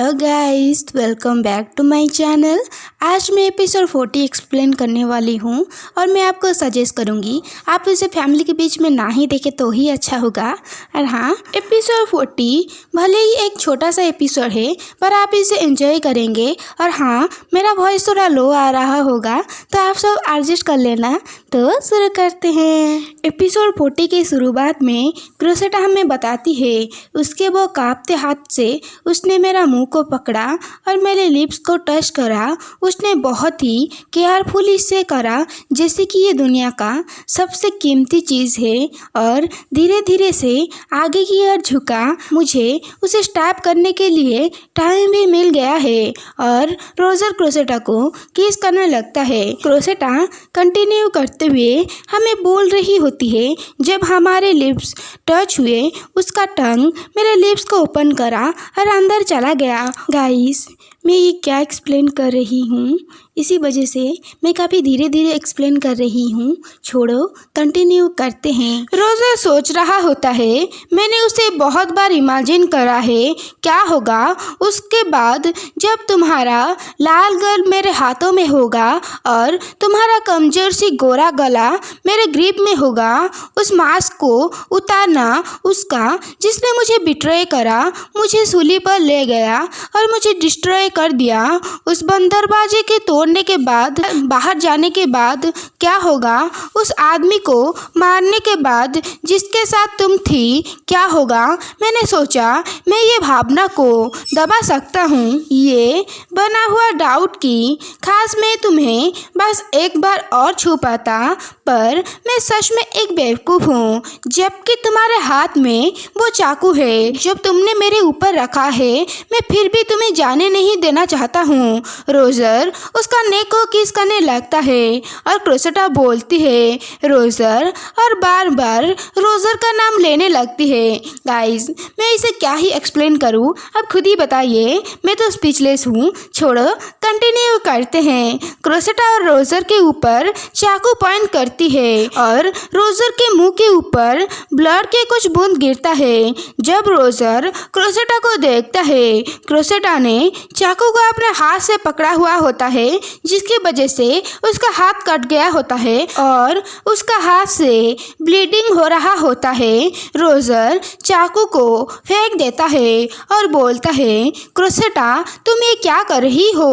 Hello guys, welcome back to my channel. आज मैं episode 40 explain करने वाली हूँ और मैं आपको सजेस्ट करूँगी आप इसे फैमिली के बीच में ना ही देखें तो ही अच्छा होगा। और हाँ, एपिसोड 40 भले ही एक छोटा सा एपिसोड है पर आप इसे एंजॉय करेंगे। और हाँ, मेरा वॉइस थोड़ा लो आ रहा होगा तो आप सब एडजस्ट कर लेना। तो शुरू करते हैं। एपिसोड 40 की शुरुआत में क्रोसेटा हमें बताती है उसके वो कांपते हाथ से उसने मेरा मुंह को पकड़ा और मेरे लिप्स को टच करा। उसने बहुत ही केयरफुली से करा जैसे कि ये दुनिया का सबसे कीमती चीज़ है और धीरे धीरे से आगे की ओर झुका। मुझे उसे स्टैप करने के लिए टाइम भी मिल गया है और रोजर क्रोसेटा को किस करने लगता है। क्रोसेटा कंटिन्यू करते हुए हमें बोल रही होती है जब हमारे लिप्स टच हुए उसका टंग मेरे लिप्स को ओपन करा और अंदर चला गया। गाइस, मैं ये क्या एक्सप्लेन कर रही हूँ, इसी वजह से मैं काफ़ी धीरे धीरे एक्सप्लेन कर रही हूँ। छोड़ो, कंटिन्यू करते हैं। रोजर सोच रहा होता है मैंने उसे बहुत बार इमेजिन करा है क्या होगा उसके बाद जब तुम्हारा लाल गल मेरे हाथों में होगा और तुम्हारा कमजोर सी गोरा गला मेरे ग्रिप में होगा। उस मास्क को उतारना उसका जिसने मुझे बिट्रे करा, मुझे सूली पर ले गया और मुझे डिस्ट्रॉय कर दिया। उस बंद दरवाजे के तोड़ने के बाद बाहर जाने के बाद क्या होगा, उस आदमी को मारने के बाद जिसके साथ तुम थी क्या होगा। मैंने सोचा मैं ये भावना को दबा सकता हूँ, ये बना हुआ डाउट की खास मैं तुम्हें बस एक बार और छू पाता, पर मैं सच में एक बेवकूफ़ हूँ जबकि तुम्हारे हाथ में वो चाकू है जो तुमने मेरे ऊपर रखा है। मैं फिर भी तुम्हें जाने नहीं देना चाहता हूँ। रोजर उसका नेक को किस करने लगता है और क्रोसेटा बोलती है रोजर और बार बार रोजर का नाम लेने लगती है। गाइस, मैं इसे क्या ही एक्सप्लेन करूँ, अब खुद ही बताइए, मैं तो स्पीचलेस हूँ। छोड़ो, कंटिन्यू करते हैं। क्रोसेटा और रोजर के ऊपर चाकू पॉइंट करती है और रोजर के मुंह के ऊपर ब्लड के कुछ बूंद गिरता है। जब रोजर क्रोसेटा को देखता है, क्रोसेटा ने चाकू को अपने हाथ से पकड़ा हुआ होता है जिसकी वजह से उसका हाथ कट गया होता है और उसका हाथ से ब्लीडिंग हो रहा होता है। रोजर चाकू को फेंक देता है और बोलता है क्रोसेटा तुम ये क्या कर रही हो।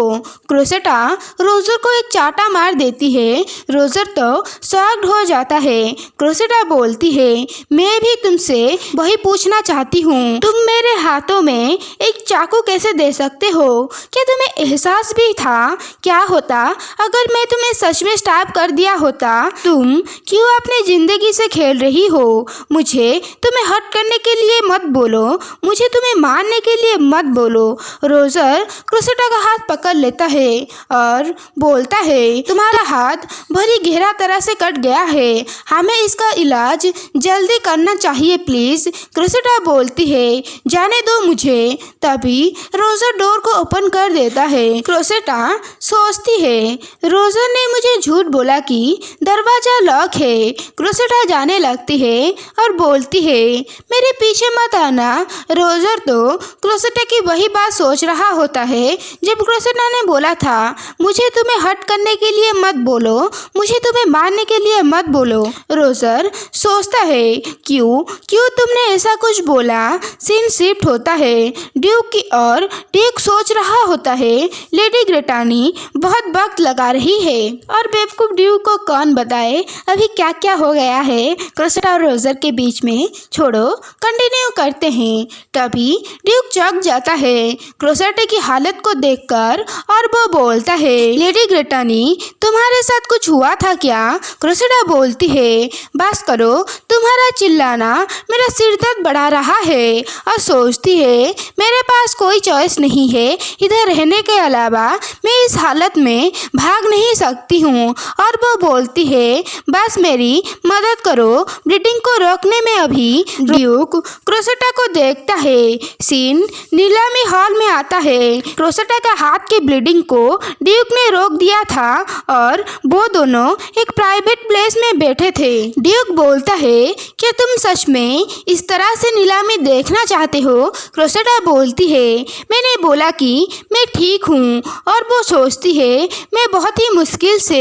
क्रोसेटा रोजर को एक चाटा मार देती है। रोजर तो शॉक्ड हो जाता है। क्रोसेटा बोलती है मैं भी तुमसे वही पूछना चाहती हूँ, तुम मेरे हाथों में एक चाकू कैसे दे सकते हो। क्या तुम्हें एहसास भी था क्या होता अगर मैं तुम्हें सच में स्टैप कर दिया होता। तुम क्यों अपनी जिंदगी से खेल रही हो। मुझे तुम्हें हर्ट करने के लिए मत बोलो, मुझे तुम्हें मारने के लिए मत बोलो। रोजर क्रोसेटा का हाथ पकड़ लेता है और बोलता है तुम्हारा हाथ भली गहरा तरह से कट गया है, हमें इसका इलाज जल्दी करना चाहिए प्लीज। क्रोसेटा बोलती है जाने दो मुझे। तभी रोजर डोर को ओपन कर देता है। क्रोसेटा सोचती है रोजर ने मुझे झूठ बोला कि दरवाजा लॉक है। क्रोसेटा जाने लगती है और बोलती है मेरे पीछे मत आना। रोजर तो क्रोसेटा की वही बात सोच रहा होता है जब क्रोसेटा ने बोला था मुझे तुम्हें हर्ट करने के लिए मत बोलो, मुझे तुम्हें मारने के लिए मत बोलो। रोजर सोचता है क्यों क्यों तुमने ऐसा कुछ बोला। सीन शिफ्ट होता है ड्यूक की और ड्यूक सोच रहा होता है लेडी ग्रेटानी बहुत वक्त लगा रही है और बेवकूफ ड्यूक को कौन बताए अभी क्या क्या हो गया है क्रोसेटा और रोजर के बीच में। छोड़ो, कंटिन्यू करते हैं। तभी ड्यूक चौंक जाता है क्रोसेटा की हालत को देखकर और वो बोलता है लेडी ग्रेटानी तुम्हारे साथ कुछ हुआ था क्या। क्रोसेटा बोलती है बस करो, तुम्हारा चिल्लाना मेरा सिर दर्द बढ़ा रहा है और सोचती है मेरे पास कोई चॉइस नहीं है इधर रहने के अलावा, मैं इस हालत में भाग नहीं सकती हूँ। और वो बोलती है बस मेरी मदद करो ब्लीडिंग को रोकने में। अभी ड्यूक क्रोसेटा को देखता है। सीन नीलामी हॉल में आता है। क्रोसेटा का हाथ की ब्लीडिंग वेडिंग को ड्यूक ने रोक दिया था और वो दोनों एक प्राइवेट प्लेस में बैठे थे। ड्यूक बोलता है क्या तुम सच में इस तरह से नीलामी देखना चाहते हो? क्रोसेटा बोलती है मैंने बोला कि मैं ठीक हूँ, और वो सोचती है मैं बहुत ही मुश्किल से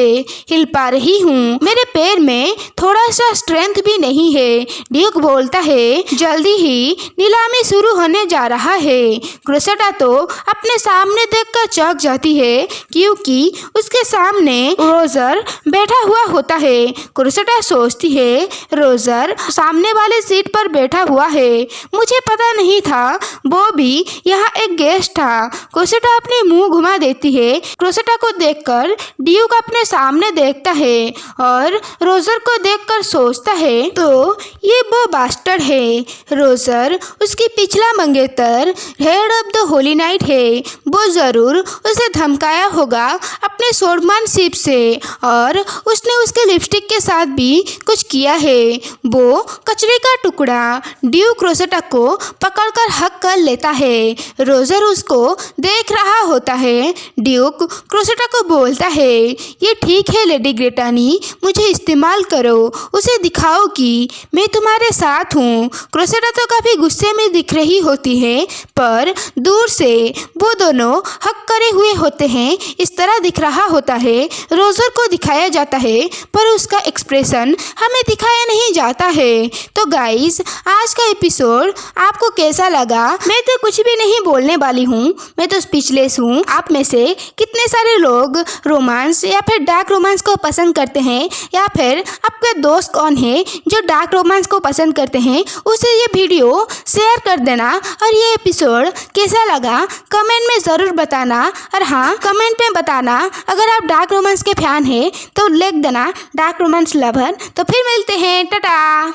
हिल पा रही हूँ, मेरे पैर में थोड़ा सा स्ट्रेंथ भी नहीं है। ड्यूक बोलता है जल्दी ही नीलामी शुरू होने जा रहा है। क्रोसेटा तो अपने सामने देखकर चौंक जाती है क्योंकि उसके सामने रोजर बैठा हुआ होता है। क्रोसेटा सोचती है रोजर सामने वाले सीट पर बैठा हुआ है, मुझे पता नहीं था वो भी यहाँ एक गेस्ट था। क्रोसेटा अपने मुंह घुमा देती है। क्रोसेटा को देखकर ड्यूक अपने सामने देखता है और रोजर को देखकर सोचता है तो ये वो बास्टर्ड है। रोजर उसकी पिछला मंगेतर head of the Holi night है, वो जरूर उसे धमकाया होगा अपने शोरमानशिप से, और उसने उसके लिपस्टिक के साथ भी कुछ किया है। वो कचरे का टुकड़ा ड्यूक क्रोसेटा को पकड़कर हक कर लेता है। रोजर उसको देख रहा होता है। ड्यूक क्रोसेटा को बोलता है ये ठीक है लेडी ग्रेटानी, मुझे इस्तेमाल करो, उसे दिखाओ कि मैं तुम्हारे साथ हूँ। क्रोसेटा तो काफ़ी गुस्से में दिख रही होती है, पर दूर से वो दोनों हक करे हुए होते हैं इस तरह दिख रहा होता है। रोजर को दिखाया जाता है पर उसका एक्सप्रेशन हमें दिखाया नहीं जाता है। तो गाइस आज का एपिसोड आपको कैसा लगा? मैं तो कुछ भी नहीं बोलने वाली हूँ, मैं तो स्पीचलेस हूँ। आप में से कितने सारे लोग रोमांस या फिर डार्क रोमांस को पसंद करते हैं, या फिर आपके दोस्त कौन है जो डार्क रोमांस को पसंद करते हैं, उसे ये वीडियो शेयर कर देना। और ये एपिसोड कैसा लगा कमेंट में ज़रूर बताना। और हाँ, कमेंट में बताना अगर आप डार्क रोमांस के फैन हैं तो लिख देना डार्क रोमांस लवर। तो फिर मिलते हैं, टाटा।